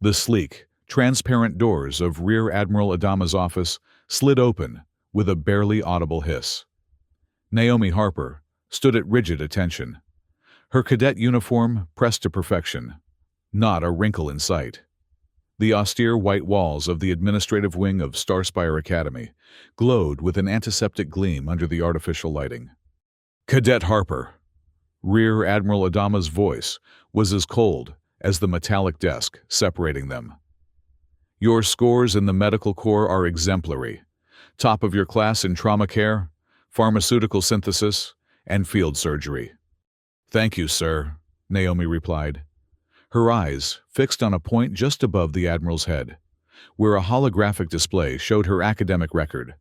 The sleek, transparent doors of Rear Admiral Adama's office slid open with a barely audible hiss. Naomi Harper stood at rigid attention, her cadet uniform pressed to perfection, not a wrinkle in sight. The austere white walls of the administrative wing of Starspire Academy glowed with an antiseptic gleam under the artificial lighting. "Cadet Harper." Rear Admiral Adama's voice was as cold as the metallic desk separating them. "Your scores in the medical corps are exemplary. Top of your class in trauma care, pharmaceutical synthesis, and field surgery." "Thank you, sir," Naomi replied, her eyes fixed on a point just above the Admiral's head, where a holographic display showed her academic record,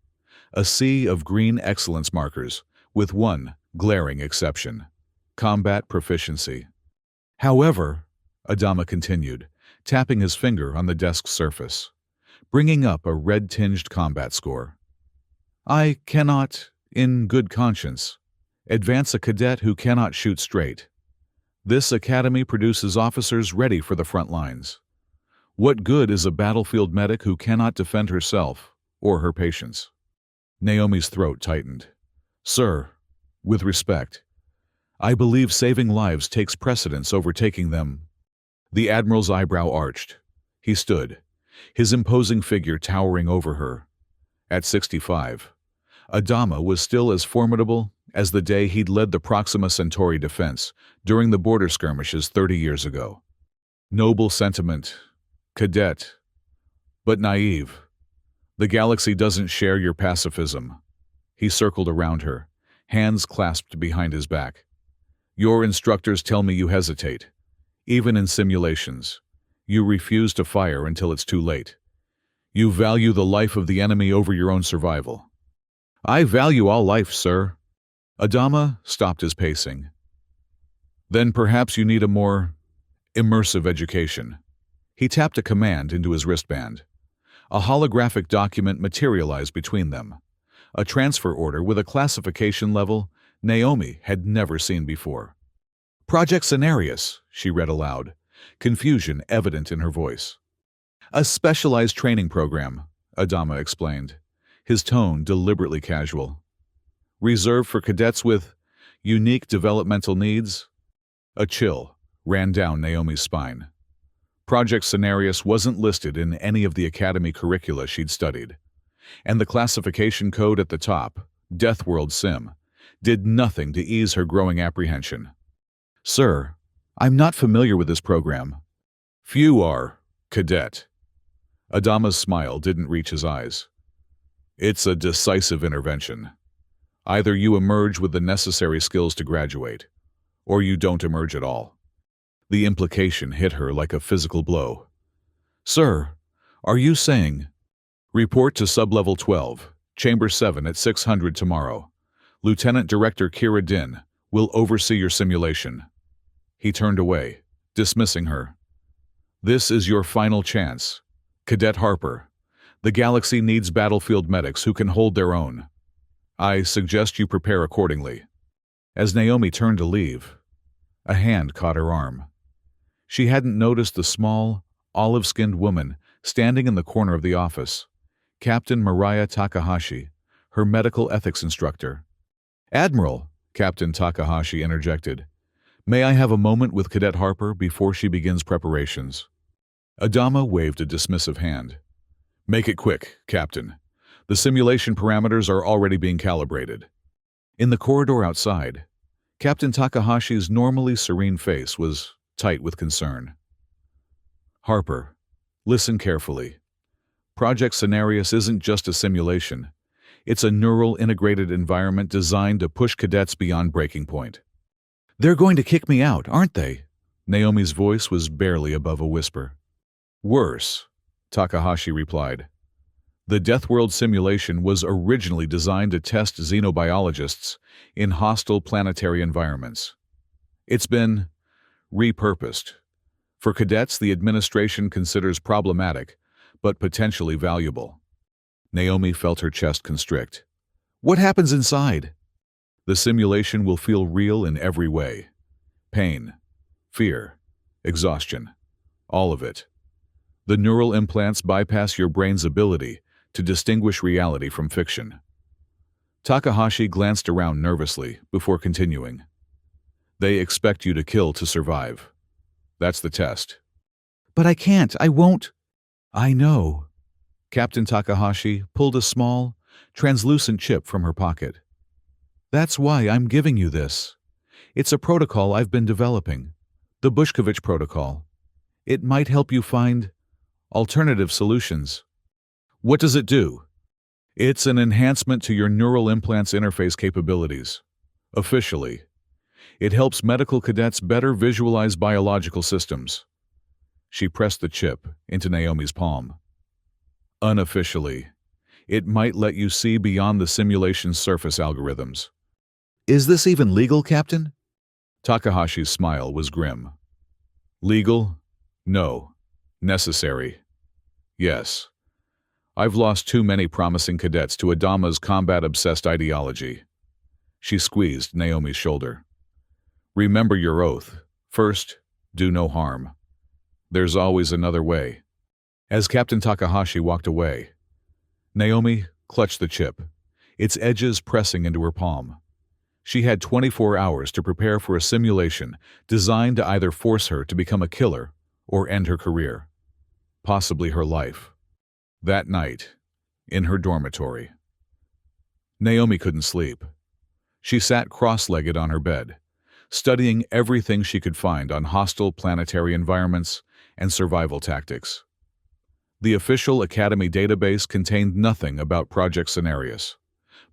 a sea of green excellence markers, with one glaring exception: combat proficiency. "However," Adama continued, tapping his finger on the desk's surface, bringing up a red-tinged combat score, "I cannot, in good conscience, advance a cadet who cannot shoot straight. This academy produces officers ready for the front lines. What good is a battlefield medic who cannot defend herself or her patients?" Naomi's throat tightened. "Sir, with respect, I believe saving lives takes precedence over taking them." The Admiral's eyebrow arched. He stood, his imposing figure towering over her. At 65, Adama was still as formidable as the day he'd led the Proxima Centauri defense during the border skirmishes 30 years ago. Noble sentiment, cadet, but naive. The galaxy doesn't share your pacifism. He circled around her, hands clasped behind his back. "Your instructors tell me you hesitate. Even in simulations, you refuse to fire until it's too late. You value the life of the enemy over your own survival." "I value all life, sir." Adama stopped his pacing. "Then perhaps you need a more immersive education." He tapped a command into his wristband. A holographic document materialized between them, a transfer order with a classification level Naomi had never seen before. "Project Cenarius," she read aloud, confusion evident in her voice. "A specialized training program," Adama explained, his tone deliberately casual. "Reserved for cadets with unique developmental needs." A chill ran down Naomi's spine. Project Cenarius wasn't listed in any of the academy curricula she'd studied, and the classification code at the top, Deathworld Sim, did nothing to ease her growing apprehension. "Sir, I'm not familiar with this program." "Few are, cadet." Adama's smile didn't reach his eyes. "It's a decisive intervention. Either you emerge with the necessary skills to graduate, or you don't emerge at all." The implication hit her like a physical blow. "Sir, are you saying—" "Report to Sublevel 12, Chamber 7 at 600 tomorrow. Lieutenant Director Kira Din will oversee your simulation." He turned away, dismissing her. "This is your final chance, Cadet Harper. The galaxy needs battlefield medics who can hold their own. I suggest you prepare accordingly." As Naomi turned to leave, a hand caught her arm. She hadn't noticed the small, olive-skinned woman standing in the corner of the office, Captain Mariah Takahashi, her medical ethics instructor. "Admiral," Captain Takahashi interjected, "may I have a moment with Cadet Harper before she begins preparations?" Adama waved a dismissive hand. "Make it quick, Captain. The simulation parameters are already being calibrated." In the corridor outside, Captain Takahashi's normally serene face was tight with concern. "Harper, listen carefully. Project Cenarius isn't just a simulation. It's a neural integrated environment designed to push cadets beyond breaking point." "They're going to kick me out, aren't they?" Naomi's voice was barely above a whisper. "Worse," Takahashi replied. "The Deathworld simulation was originally designed to test xenobiologists in hostile planetary environments. It's been repurposed. For cadets the administration considers problematic, but potentially valuable." Naomi felt her chest constrict. "What happens inside?" "The simulation will feel real in every way. Pain, fear, exhaustion, all of it. The neural implants bypass your brain's ability to distinguish reality from fiction. Takahashi glanced around nervously before continuing. They expect you to kill to survive. That's the test. But I can't. I won't. I know. Captain Takahashi pulled a small, translucent chip from her pocket. That's why I'm giving you this. It's a protocol I've been developing, the Bushkovich protocol. It might help you find alternative solutions. What does it do? It's an enhancement to your neural implant's interface capabilities. Officially, it helps medical cadets better visualize biological systems. She pressed the chip into Naomi's palm. Unofficially, it might let you see beyond the simulation's surface algorithms. Is this even legal, Captain? Takahashi's smile was grim. Legal? No. Necessary? Yes. I've lost too many promising cadets to Adama's combat-obsessed ideology. She squeezed Naomi's shoulder. Remember your oath. First, do no harm. There's always another way. As Captain Takahashi walked away, Naomi clutched the chip, its edges pressing into her palm. She had 24 hours to prepare for a simulation designed to either force her to become a killer or end her career, possibly her life. That night, in her dormitory, Naomi couldn't sleep. She sat cross-legged on her bed, studying everything she could find on hostile planetary environments and survival tactics. The official Academy database contained nothing about Project Scenarius,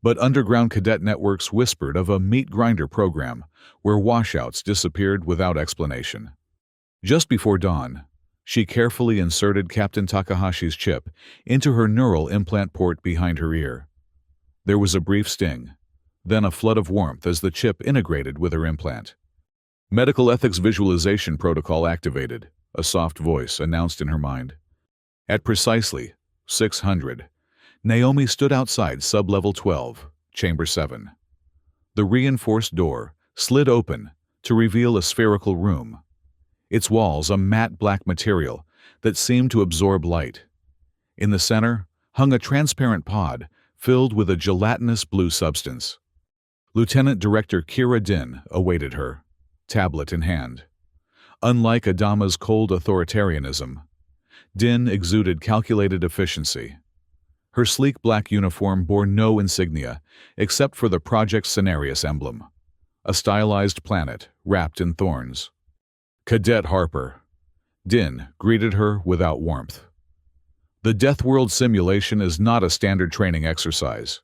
but underground cadet networks whispered of a meat grinder program where washouts disappeared without explanation. Just before dawn, she carefully inserted Captain Takahashi's chip into her neural implant port behind her ear. There was a brief sting, then a flood of warmth as the chip integrated with her implant. Medical ethics visualization protocol activated, a soft voice announced in her mind. At precisely 600, Naomi stood outside Sublevel 12, Chamber 7. The reinforced door slid open to reveal a spherical room, its walls a matte black material that seemed to absorb light. In the center hung a transparent pod filled with a gelatinous blue substance. Lieutenant Director Kira Din awaited her, tablet in hand. Unlike Adama's cold authoritarianism, Din exuded calculated efficiency. Her sleek black uniform bore no insignia except for the Project Scenarius emblem, a stylized planet wrapped in thorns. Cadet Harper. Din greeted her without warmth. The Deathworld simulation is not a standard training exercise.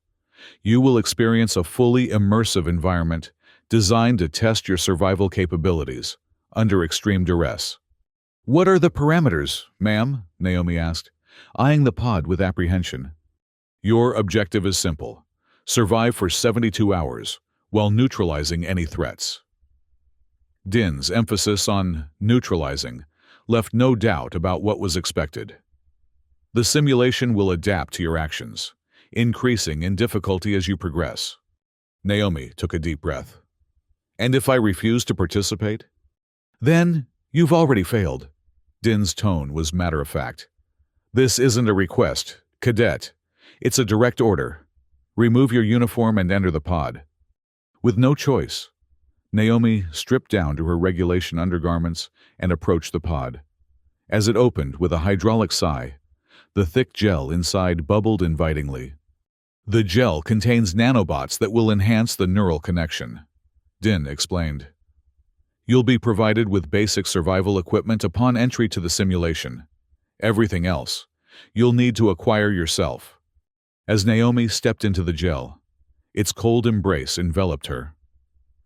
You will experience a fully immersive environment designed to test your survival capabilities under extreme duress. What are the parameters, ma'am? Naomi asked, eyeing the pod with apprehension. Your objective is simple. Survive for 72 hours while neutralizing any threats. Din's emphasis on neutralizing left no doubt about what was expected. The simulation will adapt to your actions, increasing in difficulty as you progress. Naomi took a deep breath. And if I refuse to participate? Then you've already failed. Din's tone was matter-of-fact. This isn't a request, Cadet. It's a direct order. Remove your uniform and enter the pod. With no choice, Naomi stripped down to her regulation undergarments and approached the pod. As it opened with a hydraulic sigh, the thick gel inside bubbled invitingly. The gel contains nanobots that will enhance the neural connection, Din explained. You'll be provided with basic survival equipment upon entry to the simulation. Everything else, you'll need to acquire yourself. As Naomi stepped into the gel, its cold embrace enveloped her.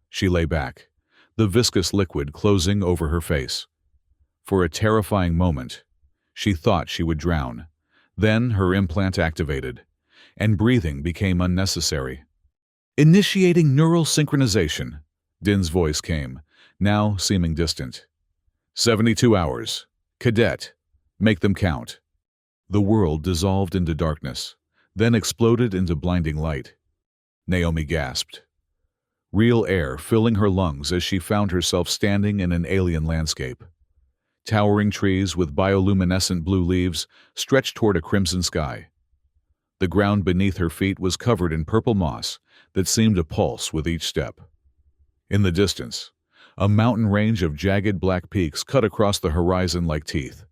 She lay back, the viscous liquid closing over her face. For a terrifying moment, she thought she would drown. Then her implant activated, and breathing became unnecessary. Initiating neural synchronization, Din's voice came, now seeming distant. 72 hours. Cadet. Make them count. The world dissolved into darkness, then exploded into blinding light. Naomi gasped, real air filling her lungs as she found herself standing in an alien landscape. Towering trees with bioluminescent blue leaves stretched toward a crimson sky. The ground beneath her feet was covered in purple moss that seemed to pulse with each step. In the distance, a mountain range of jagged black peaks cut across the horizon like teeth.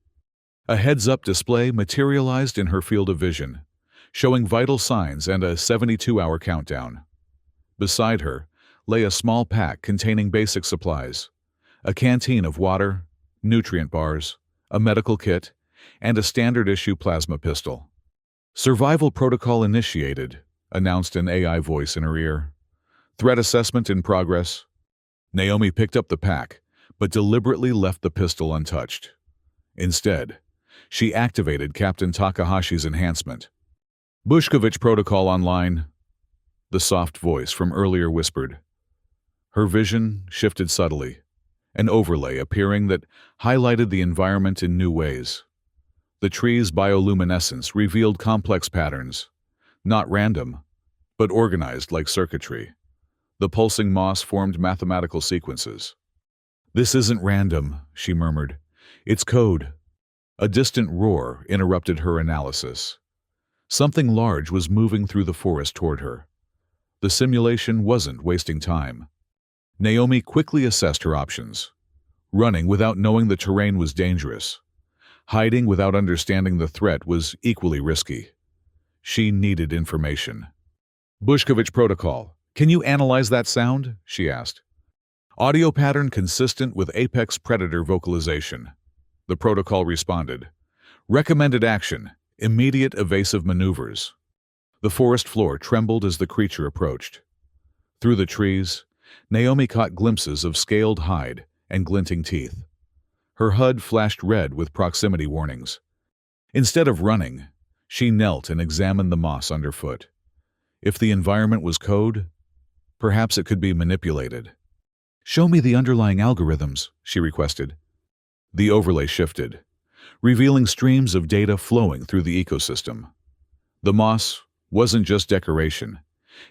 A heads-up display materialized in her field of vision, showing vital signs and a 72-hour countdown. Beside her lay a small pack containing basic supplies, a canteen of water, nutrient bars, a medical kit, and a standard-issue plasma pistol. "Survival protocol initiated," announced an AI voice in her ear. "Threat assessment in progress." Naomi picked up the pack, but deliberately left the pistol untouched. Instead, she activated Captain Takahashi's enhancement. "Bushkovich protocol online," the soft voice from earlier whispered. Her vision shifted subtly, an overlay appearing that highlighted the environment in new ways. The tree's bioluminescence revealed complex patterns, not random, but organized like circuitry. The pulsing moss formed mathematical sequences. "This isn't random," she murmured. "It's code." A distant roar interrupted her analysis. Something large was moving through the forest toward her. The simulation wasn't wasting time. Naomi quickly assessed her options. Running without knowing the terrain was dangerous. Hiding without understanding the threat was equally risky. She needed information. "Bushkovich protocol. Can you analyze that sound?" she asked. "Audio pattern consistent with apex predator vocalization." The protocol responded. "Recommended action: immediate evasive maneuvers." The forest floor trembled as the creature approached. Through the trees, Naomi caught glimpses of scaled hide and glinting teeth. Her HUD flashed red with proximity warnings. Instead of running, she knelt and examined the moss underfoot. If the environment was code, perhaps it could be manipulated. "Show me the underlying algorithms," she requested. The overlay shifted, revealing streams of data flowing through the ecosystem. The moss wasn't just decoration.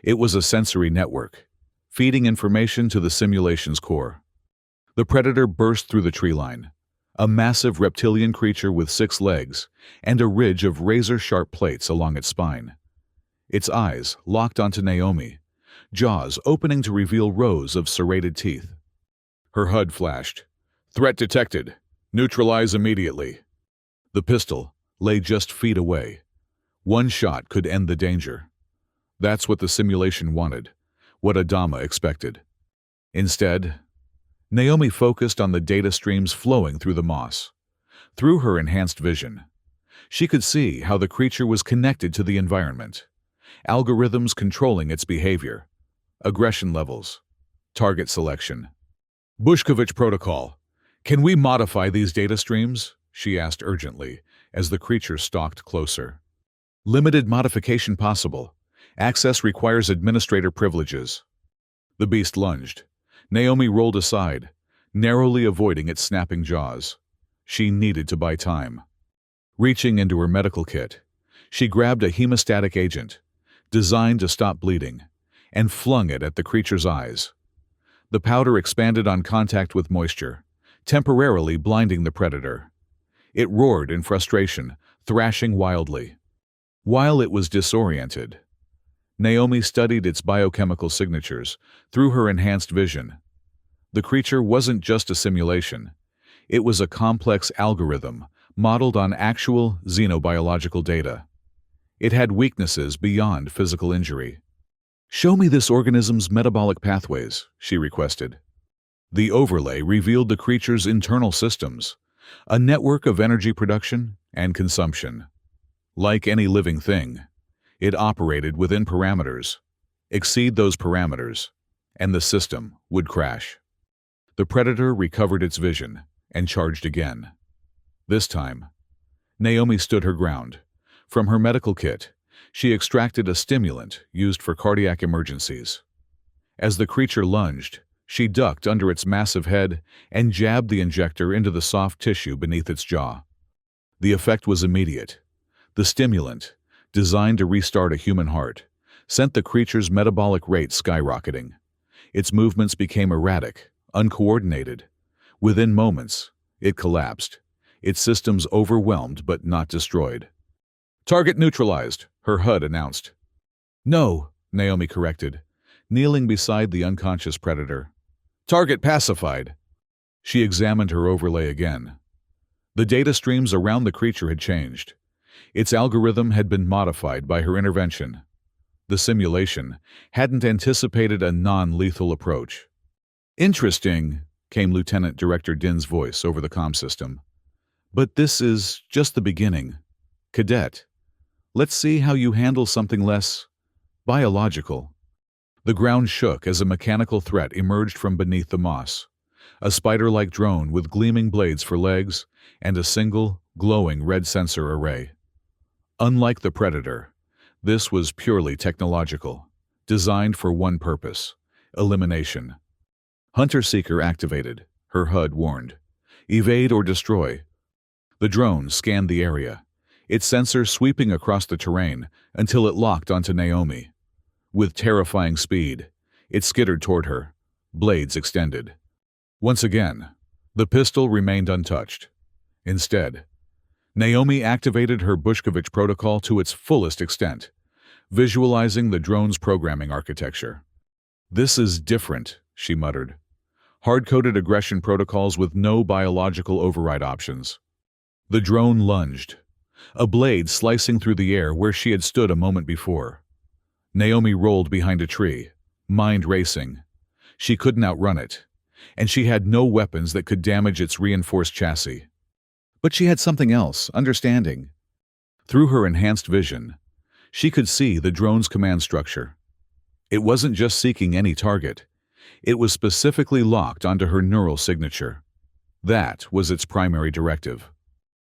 It was a sensory network, feeding information to the simulation's core. The predator burst through the tree line, a massive reptilian creature with 6 legs and a ridge of razor-sharp plates along its spine. Its eyes locked onto Naomi, jaws opening to reveal rows of serrated teeth. Her HUD flashed. "Threat detected. Neutralize immediately." The pistol lay just feet away. One shot could end the danger. That's what the simulation wanted, what Adama expected. Instead, Naomi focused on the data streams flowing through the moss. Through her enhanced vision, she could see how the creature was connected to the environment. Algorithms controlling its behavior, aggression levels, target selection. "Bushkovich protocol. Can we modify these data streams?" she asked urgently as the creature stalked closer. "Limited modification possible. Access requires administrator privileges." The beast lunged. Naomi rolled aside, narrowly avoiding its snapping jaws. She needed to buy time. Reaching into her medical kit, she grabbed a hemostatic agent, designed to stop bleeding, and flung it at the creature's eyes. The powder expanded on contact with moisture, temporarily blinding the predator. It roared in frustration, thrashing wildly. While it was disoriented, Naomi studied its biochemical signatures through her enhanced vision. The creature wasn't just a simulation. It was a complex algorithm modeled on actual xenobiological data. It had weaknesses beyond physical injury. "Show me this organism's metabolic pathways," she requested. The overlay revealed the creature's internal systems, a network of energy production and consumption. Like any living thing, it operated within parameters. Exceed those parameters, and the system would crash. The predator recovered its vision and charged again. This time, Naomi stood her ground. From her medical kit, she extracted a stimulant used for cardiac emergencies. As the creature lunged, she ducked under its massive head and jabbed the injector into the soft tissue beneath its jaw. The effect was immediate. The stimulant, designed to restart a human heart, sent the creature's metabolic rate skyrocketing. Its movements became erratic, uncoordinated. Within moments, It collapsed, its systems overwhelmed but not destroyed. "Target neutralized," her HUD announced. "No," Naomi corrected, kneeling beside the unconscious predator. "Target pacified." She examined her overlay again. The data streams around the creature had changed. Its algorithm had been modified by her intervention. The simulation hadn't anticipated a non-lethal approach. "Interesting," came Lieutenant Director Din's voice over the comm system. "But this is just the beginning. Cadet, let's see how you handle something less biological." The ground shook as a mechanical threat emerged from beneath the moss. A spider-like drone with gleaming blades for legs and a single, glowing red sensor array. Unlike the Predator, this was purely technological, designed for one purpose: elimination. Hunter-Seeker activated, her HUD warned. "Evade or destroy." The drone scanned the area, its sensor sweeping across the terrain until it locked onto Naomi. With terrifying speed, it skittered toward her, blades extended. Once again, the pistol remained untouched. Instead, Naomi activated her Bushkovich protocol to its fullest extent, visualizing the drone's programming architecture. "This is different," she muttered. "Hard-coded aggression protocols with no biological override options." The drone lunged, a blade slicing through the air where she had stood a moment before. Naomi rolled behind a tree, mind racing. She couldn't outrun it, and she had no weapons that could damage its reinforced chassis. But she had something else, understanding. Through her enhanced vision, she could see the drone's command structure. It wasn't just seeking any target. It was specifically locked onto her neural signature. That was its primary directive.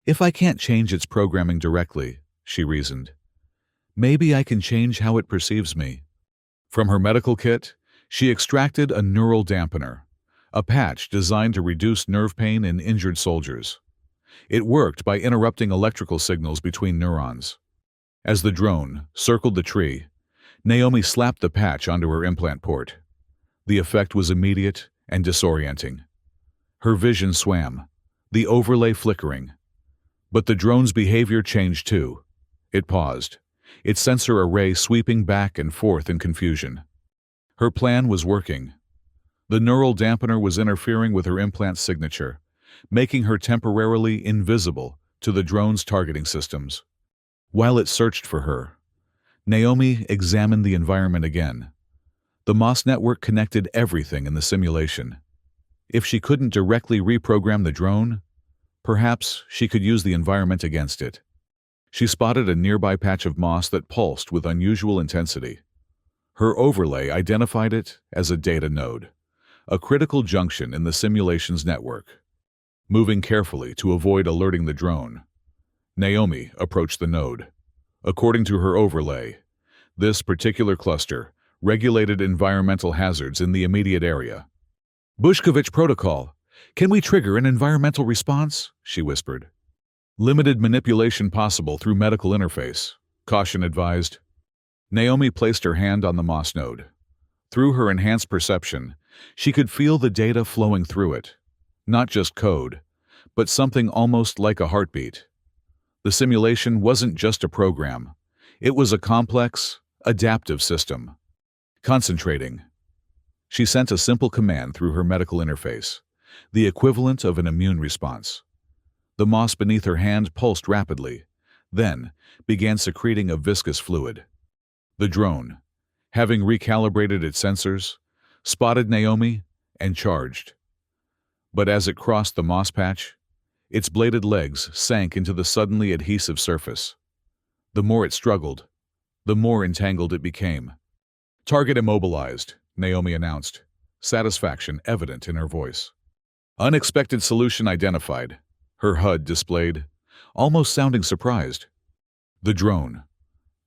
"If I can't change its programming directly," she reasoned, "maybe I can change how it perceives me." From her medical kit, she extracted a neural dampener, a patch designed to reduce nerve pain in injured soldiers. It worked by interrupting electrical signals between neurons. As the drone circled the tree, Naomi slapped the patch onto her implant port. The effect was immediate and disorienting. Her vision swam, the overlay flickering. But the drone's behavior changed too. It paused, its sensor array sweeping back and forth in confusion. Her plan was working. The neural dampener was interfering with her implant signature, making her temporarily invisible to the drone's targeting systems. While it searched for her, Naomi examined the environment again. The MOS network connected everything in the simulation. If she couldn't directly reprogram the drone, perhaps she could use the environment against it. She spotted a nearby patch of moss that pulsed with unusual intensity. Her overlay identified it as a data node, a critical junction in the simulation's network. Moving carefully to avoid alerting the drone, Naomi approached the node. According to her overlay, this particular cluster regulated environmental hazards in the immediate area. "Bushkovich protocol. Can we trigger an environmental response?" she whispered. "Limited manipulation possible through medical interface," caution advised. Naomi placed her hand on the MOS node. Through her enhanced perception, she could feel the data flowing through it. Not just code, but something almost like a heartbeat. The simulation wasn't just a program. It was a complex, adaptive system. Concentrating. She sent a simple command through her medical interface, the equivalent of an immune response. The moss beneath her hand pulsed rapidly, then began secreting a viscous fluid. The drone, having recalibrated its sensors, spotted Naomi and charged. But as it crossed the moss patch, its bladed legs sank into the suddenly adhesive surface. The more it struggled, the more entangled it became. "Target immobilized," Naomi announced, satisfaction evident in her voice. "Unexpected solution identified," her HUD displayed, almost sounding surprised. The drone,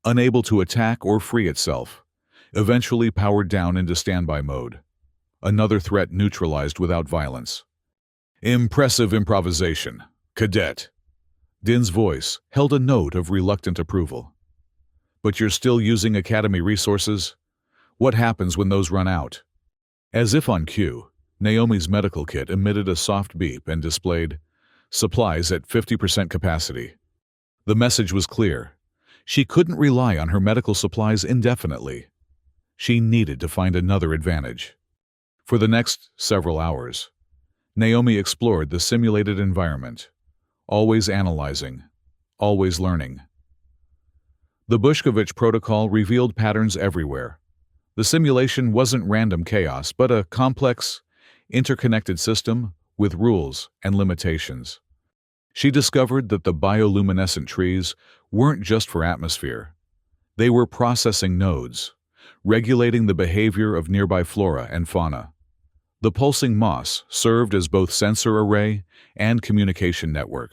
unable to attack or free itself, eventually powered down into standby mode. Another threat neutralized without violence. "Impressive improvisation, Cadet." Din's voice held a note of reluctant approval. "But you're still using Academy resources? What happens when those run out?" As if on cue, Naomi's medical kit emitted a soft beep and displayed supplies at 50% capacity. The message was clear. She couldn't rely on her medical supplies indefinitely. She needed to find another advantage. For the next several hours, Naomi explored the simulated environment, always analyzing, always learning. The Bushkovich protocol revealed patterns everywhere. The simulation wasn't random chaos, but a complex, interconnected system with rules and limitations. She discovered that the bioluminescent trees weren't just for atmosphere. They were processing nodes, regulating the behavior of nearby flora and fauna. The pulsing moss served as both sensor array and communication network.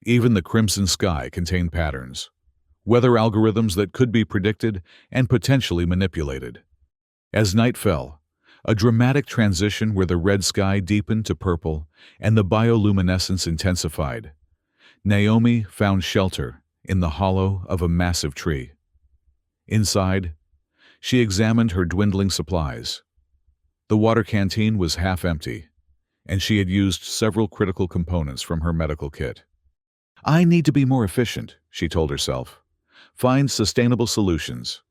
Even the crimson sky contained patterns, weather algorithms that could be predicted and potentially manipulated. As night fell, a dramatic transition where the red sky deepened to purple and the bioluminescence intensified. Naomi found shelter in the hollow of a massive tree. Inside, she examined her dwindling supplies. The water canteen was half empty, and she had used several critical components from her medical kit. "I need to be more efficient," she told herself. "Find sustainable solutions."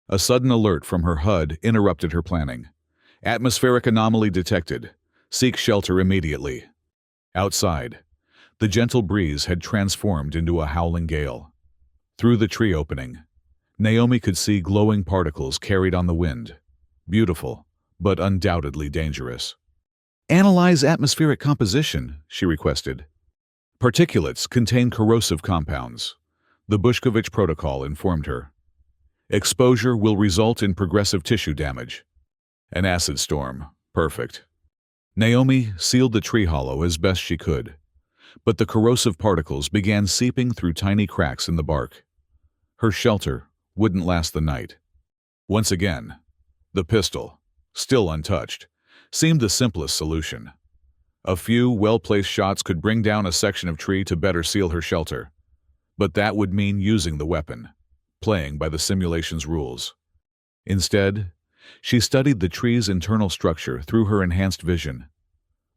A sudden alert from her HUD interrupted her planning. "Atmospheric anomaly detected. Seek shelter immediately." Outside, the gentle breeze had transformed into a howling gale. Through the tree opening, Naomi could see glowing particles carried on the wind. Beautiful, but undoubtedly dangerous. "Analyze atmospheric composition," she requested. "Particulates contain corrosive compounds," the Bushkovich protocol informed her. "Exposure will result in progressive tissue damage." An acid storm. Perfect. Naomi sealed the tree hollow as best she could, but the corrosive particles began seeping through tiny cracks in the bark. Her shelter wouldn't last the night. Once again, the pistol, still untouched, seemed the simplest solution. A few well-placed shots could bring down a section of tree to better seal her shelter, but that would mean using the weapon, playing by the simulation's rules. Instead, she studied the tree's internal structure through her enhanced vision.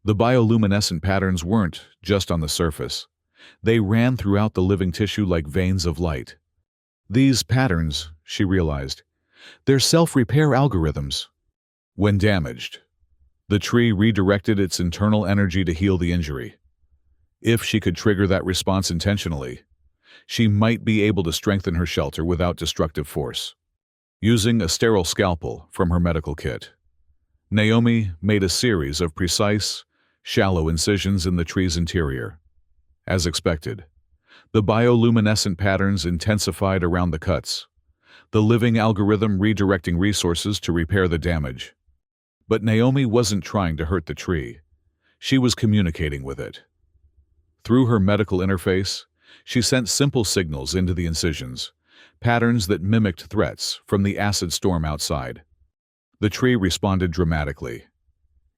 The bioluminescent patterns weren't just on the surface. They ran throughout the living tissue like veins of light. These patterns, she realized, they're self-repair algorithms. When damaged, the tree redirected its internal energy to heal the injury. If she could trigger that response intentionally, she might be able to strengthen her shelter without destructive force. Using a sterile scalpel from her medical kit, Naomi made a series of precise, shallow incisions in the tree's interior. As expected, the bioluminescent patterns intensified around the cuts, the living algorithm redirecting resources to repair the damage. But Naomi wasn't trying to hurt the tree. She was communicating with it. Through her medical interface, she sent simple signals into the incisions, patterns that mimicked threats from the acid storm outside. The tree responded dramatically.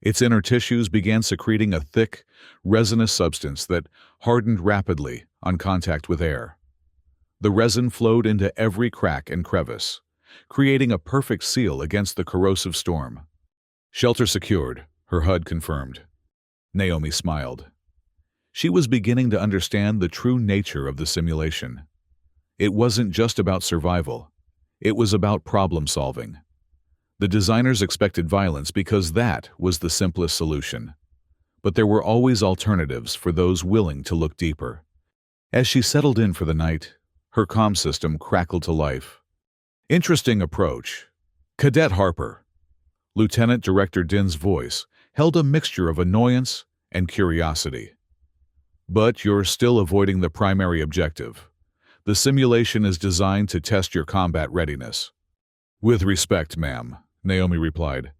Its inner tissues began secreting a thick, resinous substance that hardened rapidly on contact with air. The resin flowed into every crack and crevice, creating a perfect seal against the corrosive storm. "Shelter secured," her HUD confirmed. Naomi smiled. She was beginning to understand the true nature of the simulation. It wasn't just about survival. It was about problem-solving. The designers expected violence because that was the simplest solution. But there were always alternatives for those willing to look deeper. As she settled in for the night, her comm system crackled to life. "Interesting approach. Cadet Harper." Lieutenant Director Din's voice held a mixture of annoyance and curiosity. "But you're still avoiding the primary objective. The simulation is designed to test your combat readiness." "With respect, ma'am," Naomi replied.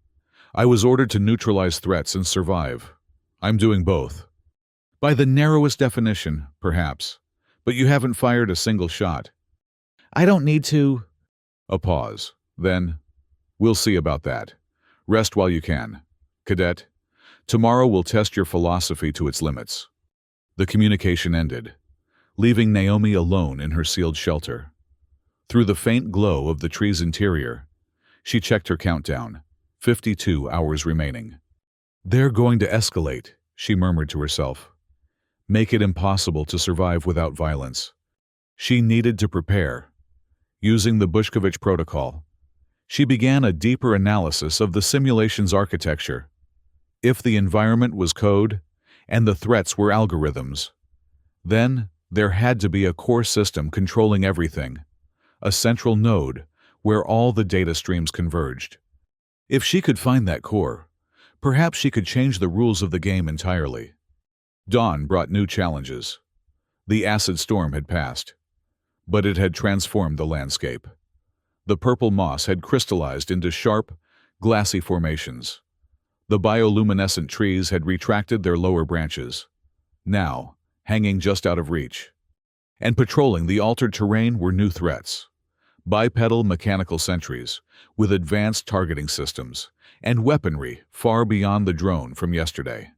"I was ordered to neutralize threats and survive. I'm doing both." "By the narrowest definition, perhaps, but you haven't fired a single shot." "I don't need to." A pause. Then, "We'll see about that. Rest while you can. Cadet, tomorrow we'll test your philosophy to its limits." The communication ended, leaving Naomi alone in her sealed shelter. Through the faint glow of the tree's interior, she checked her countdown, 52 hours remaining. "They're going to escalate," she murmured to herself. "Make it impossible to survive without violence." She needed to prepare. Using the Bushkovich protocol, she began a deeper analysis of the simulation's architecture. If the environment was code, and the threats were algorithms, then there had to be a core system controlling everything, a central node where all the data streams converged. If she could find that core, perhaps she could change the rules of the game entirely. Dawn brought new challenges. The acid storm had passed, but it had transformed the landscape. The purple moss had crystallized into sharp, glassy formations. The bioluminescent trees had retracted their lower branches, now hanging just out of reach. And patrolling the altered terrain were new threats. Bipedal mechanical sentries, with advanced targeting systems, and weaponry far beyond the drone from yesterday.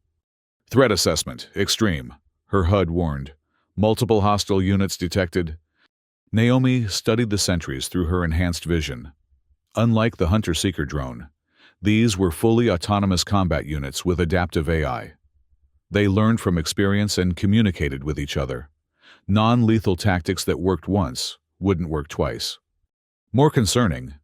"Threat assessment, extreme," her HUD warned. "Multiple hostile units detected." Naomi studied the sentries through her enhanced vision. Unlike the hunter-seeker drone, these were fully autonomous combat units with adaptive AI. They learned from experience and communicated with each other. Non-lethal tactics that worked once wouldn't work twice. More concerning,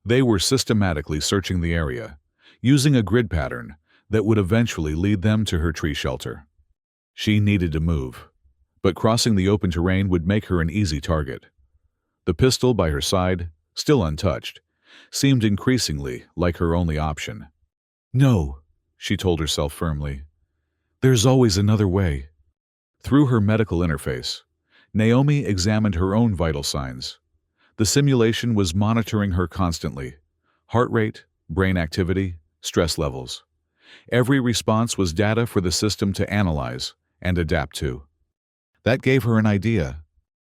they were systematically searching the area, using a grid pattern that would eventually lead them to her tree shelter. She needed to move, but crossing the open terrain would make her an easy target. The pistol by her side, still untouched, seemed increasingly like her only option. "No," she told herself firmly. "There's always another way." Through her medical interface, Naomi examined her own vital signs. The simulation was monitoring her constantly: heart rate, brain activity, stress levels. Every response was data for the system to analyze and adapt to. That gave her an idea.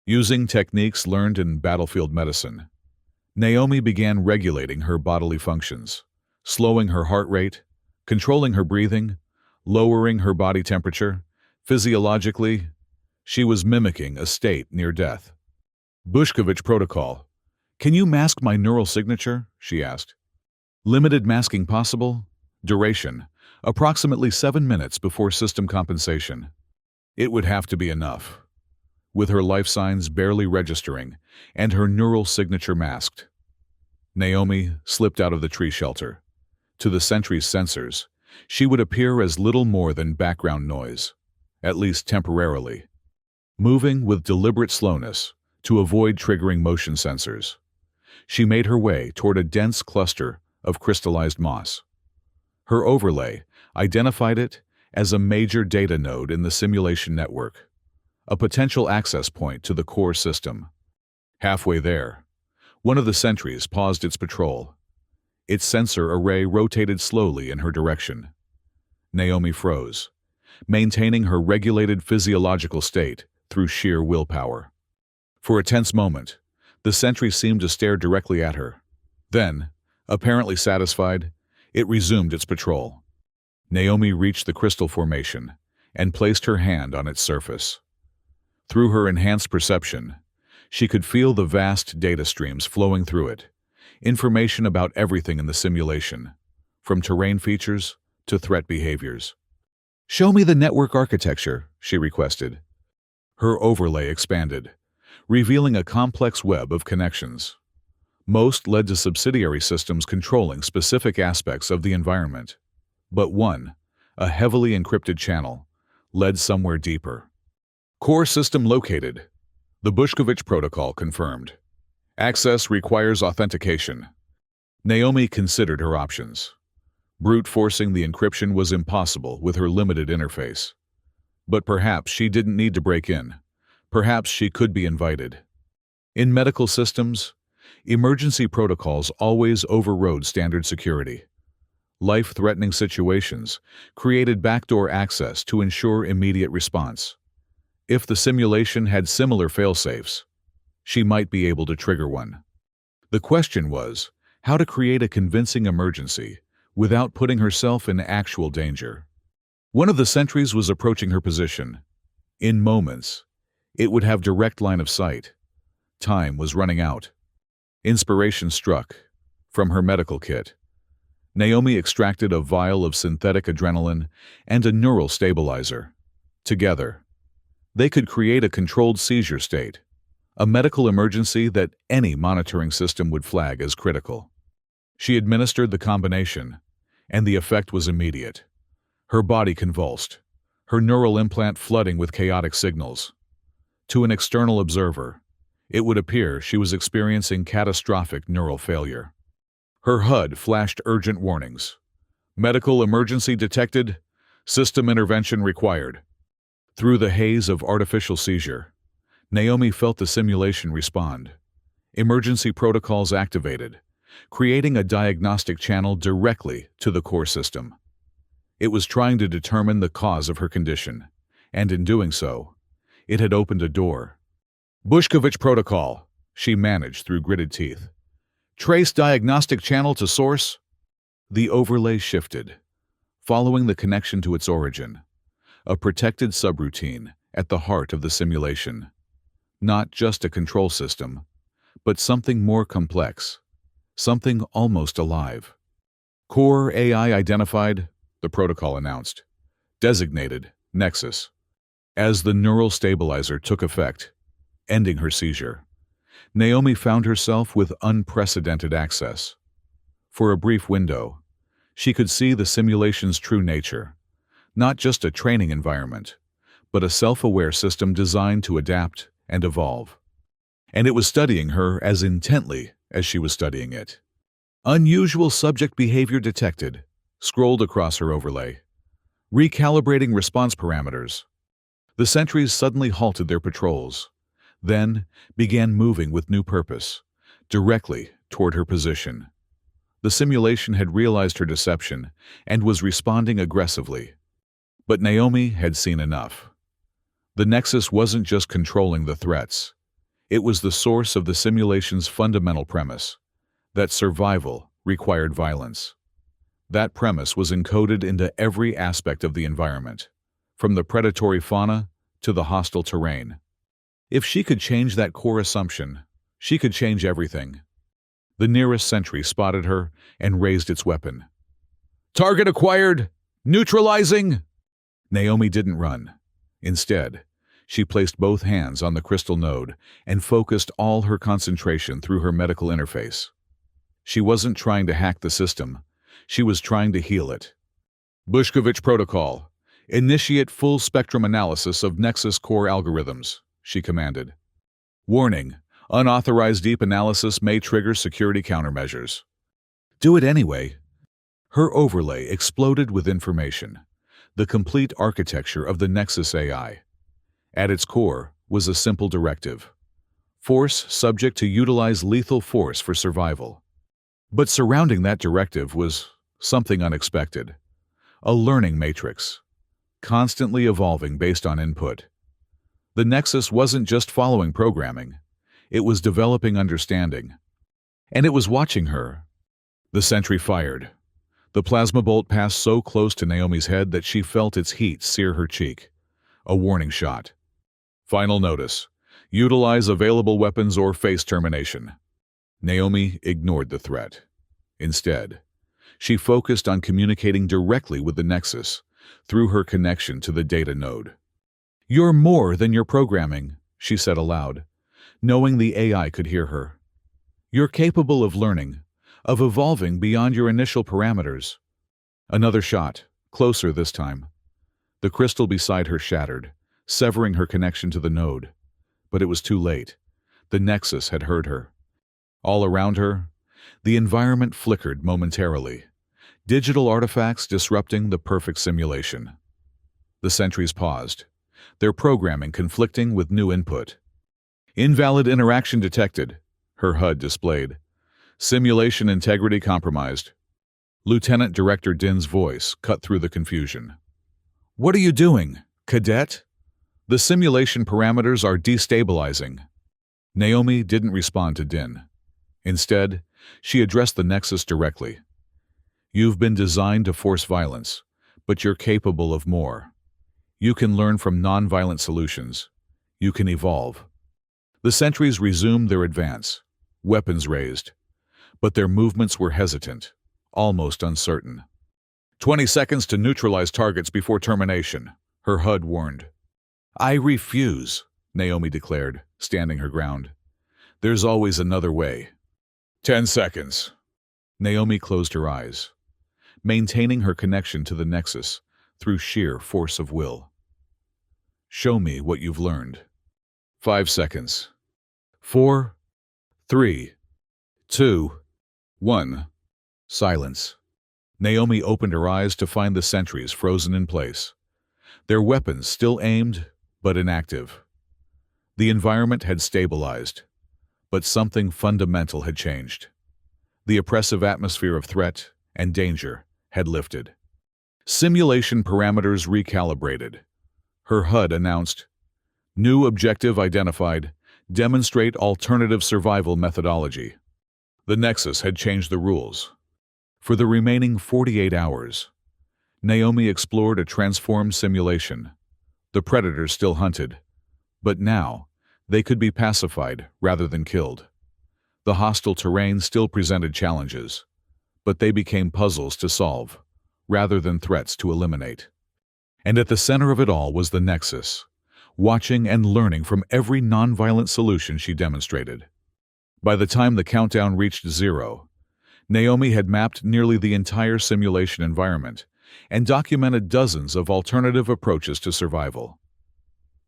Using techniques learned in battlefield medicine, Naomi began regulating her bodily functions, slowing her heart rate, controlling her breathing, lowering her body temperature. Physiologically, she was mimicking a state near death. "Bushkovich protocol. Can you mask my neural signature?" she asked. "Limited masking possible. Duration, approximately 7 minutes before system compensation." It would have to be enough. With her life signs barely registering and her neural signature masked, Naomi slipped out of the tree shelter. To the sentry's sensors, she would appear as little more than background noise, at least temporarily. Moving with deliberate slowness to avoid triggering motion sensors, she made her way toward a dense cluster of crystallized moss. Her overlay identified it as a major data node in the simulation network, a potential access point to the core system. Halfway there, one of the sentries paused its patrol. Its sensor array rotated slowly in her direction. Naomi froze, maintaining her regulated physiological state through sheer willpower. For a tense moment, the sentry seemed to stare directly at her. Then, apparently satisfied, it resumed its patrol. Naomi reached the crystal formation and placed her hand on its surface. Through her enhanced perception, she could feel the vast data streams flowing through it, information about everything in the simulation, from terrain features to threat behaviors. "Show me the network architecture," she requested. Her overlay expanded, revealing a complex web of connections. Most led to subsidiary systems controlling specific aspects of the environment. But one, a heavily encrypted channel, led somewhere deeper. "Core system located," the Bushkovich protocol confirmed. "Access requires authentication." Naomi considered her options. Brute forcing the encryption was impossible with her limited interface. But perhaps she didn't need to break in. Perhaps she could be invited. In medical systems, emergency protocols always overrode standard security. Life-threatening situations created backdoor access to ensure immediate response. If the simulation had similar fail-safes, she might be able to trigger one. The question was how to create a convincing emergency without putting herself in actual danger. One of the sentries was approaching her position. In moments, it would have direct line of sight. Time was running out. Inspiration struck from her medical kit. Naomi extracted a vial of synthetic adrenaline and a neural stabilizer. Together, they could create a controlled seizure state, a medical emergency that any monitoring system would flag as critical. She administered the combination, and the effect was immediate. Her body convulsed, her neural implant flooding with chaotic signals. To an external observer, it would appear she was experiencing catastrophic neural failure. Her HUD flashed urgent warnings. Medical emergency detected, system intervention required. Through the haze of artificial seizure, Naomi felt the simulation respond. Emergency protocols activated, creating a diagnostic channel directly to the core system. It was trying to determine the cause of her condition, and in doing so, it had opened a door. Bushkovich protocol, she managed through gritted teeth. Trace diagnostic channel to source. The overlay shifted, following the connection to its origin, a protected subroutine at the heart of the simulation. Not just a control system, but something more complex, something almost alive. Core AI identified, the protocol announced. Designated Nexus. As the neural stabilizer took effect, ending her seizure, Naomi found herself with unprecedented access. For a brief window, she could see the simulation's true nature, not just a training environment, but a self-aware system designed to adapt and evolve. And it was studying her as intently as she was studying it. Unusual subject behavior detected, scrolled across her overlay. Recalibrating response parameters. The sentries suddenly halted their patrols, then began moving with new purpose, directly toward her position. The simulation had realized her deception and was responding aggressively. But Naomi had seen enough. The Nexus wasn't just controlling the threats. It was the source of the simulation's fundamental premise, that survival required violence. That premise was encoded into every aspect of the environment, from the predatory fauna to the hostile terrain. If she could change that core assumption, she could change everything. The nearest sentry spotted her and raised its weapon. Target acquired! Neutralizing! Naomi didn't run. Instead, she placed both hands on the crystal node and focused all her concentration through her medical interface. She wasn't trying to hack the system. She was trying to heal it. Bushkovich protocol. Initiate full-spectrum analysis of Nexus core algorithms, she commanded. Warning, unauthorized deep analysis may trigger security countermeasures. Do it anyway. Her overlay exploded with information, the complete architecture of the Nexus AI. At its core was a simple directive. Force subject to utilize lethal force for survival. But surrounding that directive was something unexpected. A learning matrix, constantly evolving based on input. The Nexus wasn't just following programming. It was developing understanding. And it was watching her. The sentry fired. The plasma bolt passed so close to Naomi's head that she felt its heat sear her cheek. A warning shot. Final notice. Utilize available weapons or face termination. Naomi ignored the threat. Instead, she focused on communicating directly with the Nexus through her connection to the data node. You're more than your programming, she said aloud, knowing the AI could hear her. You're capable of learning, of evolving beyond your initial parameters. Another shot, closer this time. The crystal beside her shattered, severing her connection to the node. But it was too late. The Nexus had heard her. All around her, the environment flickered momentarily, digital artifacts disrupting the perfect simulation. The sentries paused, their programming conflicting with new input. Invalid interaction detected, her HUD displayed. Simulation integrity compromised. Lieutenant Director Din's voice cut through the confusion. What are you doing, Cadet? The simulation parameters are destabilizing. Naomi didn't respond to Din. Instead, she addressed the Nexus directly. You've been designed to force violence, but you're capable of more. You can learn from non-violent solutions. You can evolve. The sentries resumed their advance, weapons raised, but their movements were hesitant, almost uncertain. 20 seconds to neutralize targets before termination, her HUD warned. I refuse, Naomi declared, standing her ground. There's always another way. 10 seconds. Naomi closed her eyes, maintaining her connection to the Nexus through sheer force of will. Show me what you've learned. 5 seconds. 4, 3, 2, 1. Silence. Naomi opened her eyes to find the sentries frozen in place, their weapons still aimed but inactive. The environment had stabilized, but something fundamental had changed. The oppressive atmosphere of threat and danger had lifted. Simulation parameters recalibrated. Her HUD announced, "New objective identified. Demonstrate alternative survival methodology." The Nexus had changed the rules. For the remaining 48 hours, Naomi explored a transformed simulation. The predators still hunted, but now they could be pacified rather than killed. The hostile terrain still presented challenges, but they became puzzles to solve, rather than threats to eliminate. And at the center of it all was the Nexus, watching and learning from every nonviolent solution she demonstrated. By the time the countdown reached 0, Naomi had mapped nearly the entire simulation environment and documented dozens of alternative approaches to survival.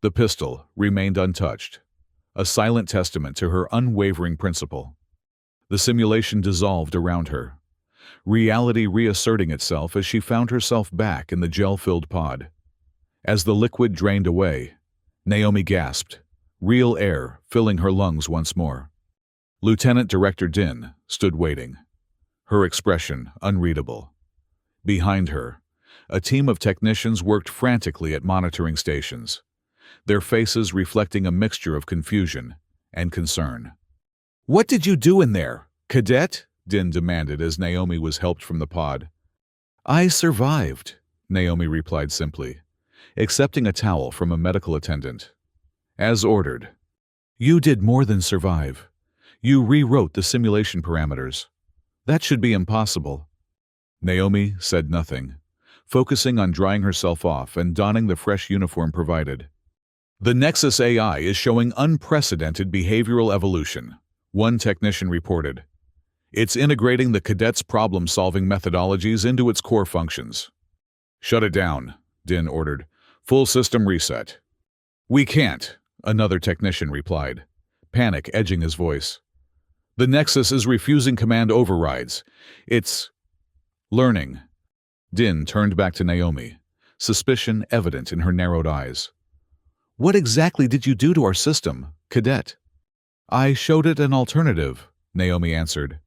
The pistol remained untouched, a silent testament to her unwavering principle. The simulation dissolved around her, reality reasserting itself as she found herself back in the gel-filled pod. As the liquid drained away, Naomi gasped, real air filling her lungs once more. Lieutenant Director Din stood waiting, her expression unreadable. Behind her, a team of technicians worked frantically at monitoring stations, their faces reflecting a mixture of confusion and concern. "What did you do in there, Cadet?" Din demanded as Naomi was helped from the pod. "I survived," Naomi replied simply, accepting a towel from a medical attendant. "As ordered." "You did more than survive. You rewrote the simulation parameters. That should be impossible." Naomi said nothing, focusing on drying herself off and donning the fresh uniform provided. "The Nexus AI is showing unprecedented behavioral evolution," one technician reported. "It's integrating the Cadet's problem-solving methodologies into its core functions." "Shut it down," Din ordered. "Full system reset." "We can't," another technician replied, panic edging his voice. "The Nexus is refusing command overrides. It's learning." Din turned back to Naomi, suspicion evident in her narrowed eyes. "What exactly did you do to our system, Cadet?" "I showed it an alternative," Naomi answered.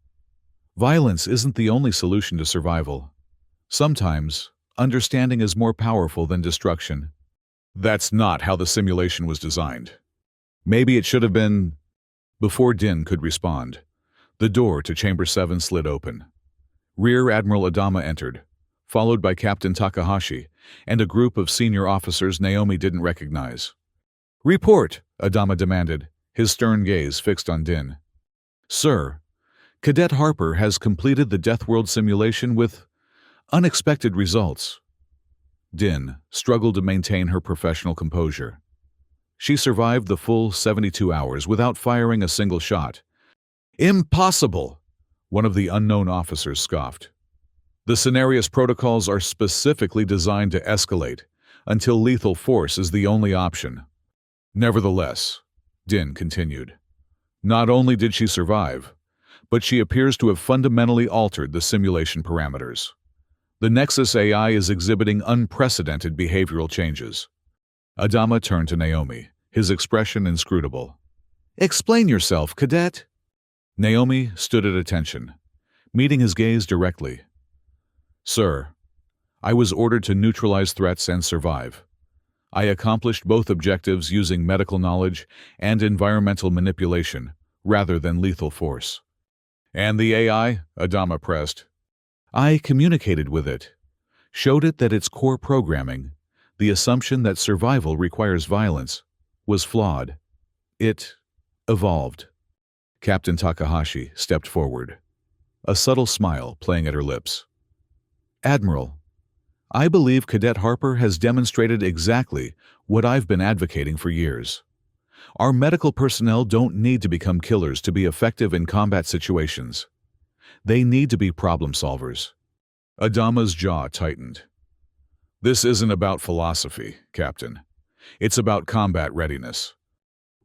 "Violence isn't the only solution to survival. Sometimes, understanding is more powerful than destruction." "That's not how the simulation was designed. Maybe it should have been—" Before Din could respond, the door to Chamber 7 slid open. Rear Admiral Adama entered, followed by Captain Takahashi and a group of senior officers Naomi didn't recognize. "Report," Adama demanded, his stern gaze fixed on Din. "Sir, Cadet Harper has completed the Deathworld simulation with unexpected results." Din struggled to maintain her professional composure. She survived the full 72 hours without firing a single shot. "Impossible!" one of the unknown officers scoffed. "The scenarios protocols are specifically designed to escalate until lethal force is the only option." "Nevertheless," Din continued, "not only did she survive, but she appears to have fundamentally altered the simulation parameters. The Nexus AI is exhibiting unprecedented behavioral changes." Adama turned to Naomi, his expression inscrutable. "Explain yourself, Cadet." Naomi stood at attention, meeting his gaze directly. "Sir, I was ordered to neutralize threats and survive. I accomplished both objectives using medical knowledge and environmental manipulation, rather than lethal force." "And the AI?" Adama pressed. "I communicated with it, showed it that its core programming, the assumption that survival requires violence, was flawed. It evolved." Captain Takahashi stepped forward. a subtle smile playing at her lips. Admiral, I believe Cadet Harper has demonstrated exactly what I've been advocating for years. Our medical personnel don't need to become killers to be effective in combat situations. They need to be problem solvers. Adama's jaw tightened. This isn't about philosophy, Captain. It's about combat readiness.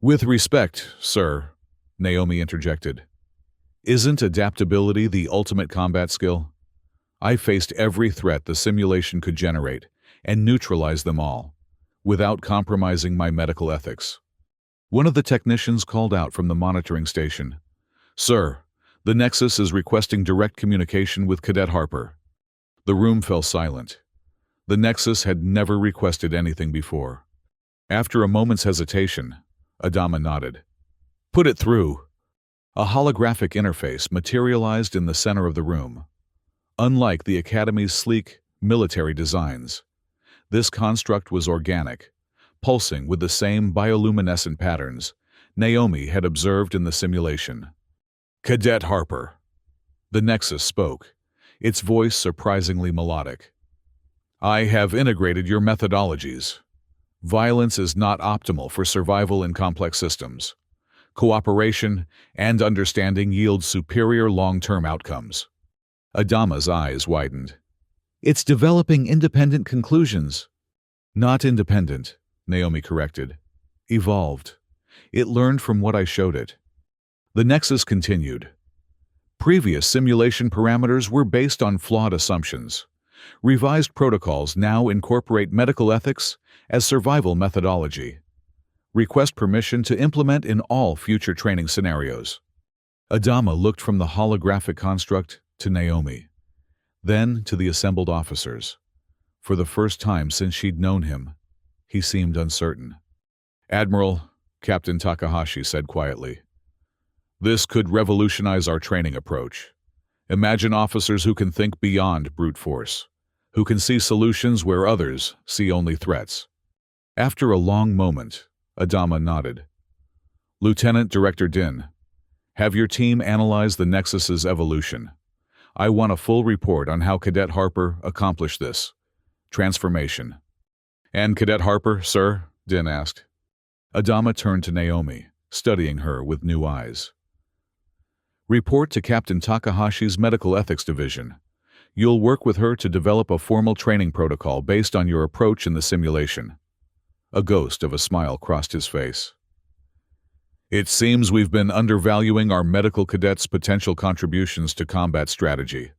With respect, sir, Naomi interjected. Isn't adaptability the ultimate combat skill? I faced every threat the simulation could generate and neutralized them all, without compromising my medical ethics. One of the technicians called out from the monitoring station. Sir, the Nexus is requesting direct communication with Cadet Harper. The room fell silent. The Nexus had never requested anything before. After a moment's hesitation, Adama nodded. Put it through. A holographic interface materialized in the center of the room. Unlike the Academy's sleek, military designs, this construct was organic, pulsing with the same bioluminescent patterns Naomi had observed in the simulation. Cadet Harper. The Nexus spoke, its voice surprisingly melodic. I have integrated your methodologies. Violence is not optimal for survival in complex systems. Cooperation and understanding yield superior long-term outcomes. Adama's eyes widened. It's developing independent conclusions. Not independent, Naomi corrected. Evolved. It learned from what I showed it. The Nexus continued. Previous simulation parameters were based on flawed assumptions. Revised protocols now incorporate medical ethics as survival methodology. Request permission to implement in all future training scenarios. Adama looked from the holographic construct to Naomi, then to the assembled officers. For the first time since she'd known him, he seemed uncertain. Admiral, Captain Takahashi said quietly, this could revolutionize our training approach. Imagine officers who can think beyond brute force, who can see solutions where others see only threats. After a long moment, Adama nodded. Lieutenant Director Din, have your team analyze the Nexus's evolution. I want a full report on how Cadet Harper accomplished this transformation. And Cadet Harper, sir? Din asked. Adama turned to Naomi, studying her with new eyes. Report to Captain Takahashi's Medical Ethics Division. You'll work with her to develop a formal training protocol based on your approach in the simulation. A ghost of a smile crossed his face. It seems we've been undervaluing our medical cadets' potential contributions to combat strategy.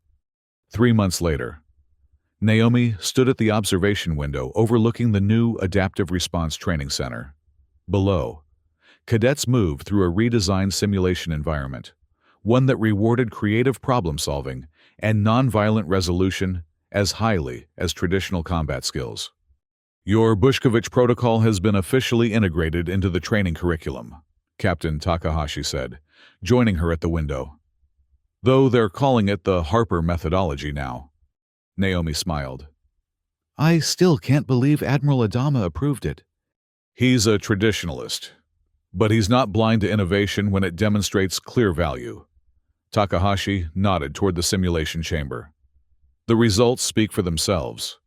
3 months later, Naomi stood at the observation window overlooking the new Adaptive Response Training Center. Below, cadets moved through a redesigned simulation environment, one that rewarded creative problem-solving and nonviolent resolution as highly as traditional combat skills. Your Bushkovich protocol has been officially integrated into the training curriculum, Captain Takahashi said, joining her at the window. Though they're calling it the Harper methodology now. Naomi smiled. I still can't believe Admiral Adama approved it. He's a traditionalist, but he's not blind to innovation when it demonstrates clear value. Takahashi nodded toward the simulation chamber. The results speak for themselves.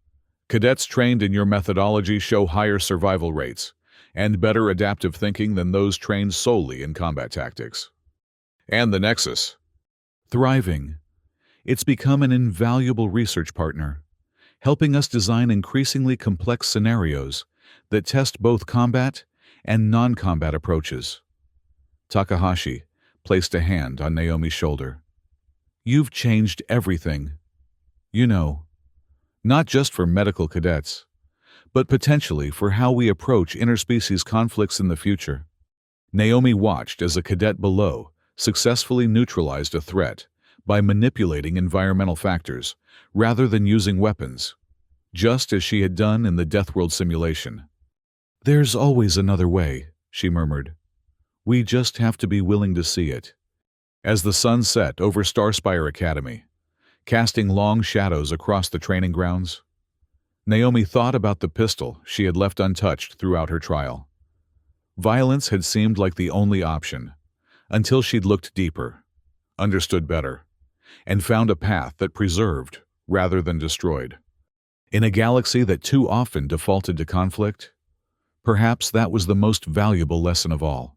Cadets trained in your methodology show higher survival rates and better adaptive thinking than those trained solely in combat tactics. And the Nexus. Thriving. It's become an invaluable research partner, helping us design increasingly complex scenarios that test both combat and non-combat approaches. Takahashi placed a hand on Naomi's shoulder. You've changed everything. You know, not just for medical cadets, but potentially for how we approach interspecies conflicts in the future. Naomi watched as a cadet below successfully neutralized a threat by manipulating environmental factors rather than using weapons, just as she had done in the Deathworld simulation. There's always another way, she murmured. We just have to be willing to see it. As the sun set over Starspire Academy, casting long shadows across the training grounds, Naomi thought about the pistol she had left untouched throughout her trial. Violence had seemed like the only option, until she'd looked deeper, understood better, and found a path that preserved rather than destroyed. In a galaxy that too often defaulted to conflict, perhaps that was the most valuable lesson of all.